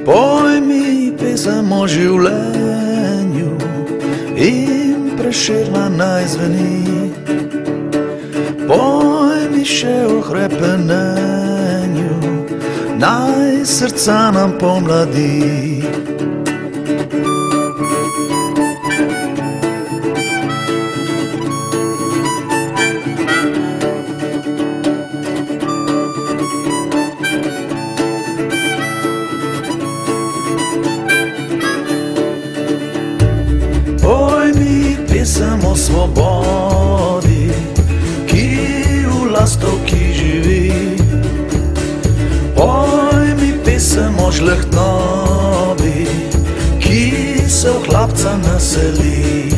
Poj mi pesem o življenju in Prešerna naj zveni. Poj mi še o hrepenenju, naj srca nam pomladi. Poj mi pesem o svobodi, ki v lastovki živi. Poj mi pesem o žlehtnobi, ki se v hlapca naseli.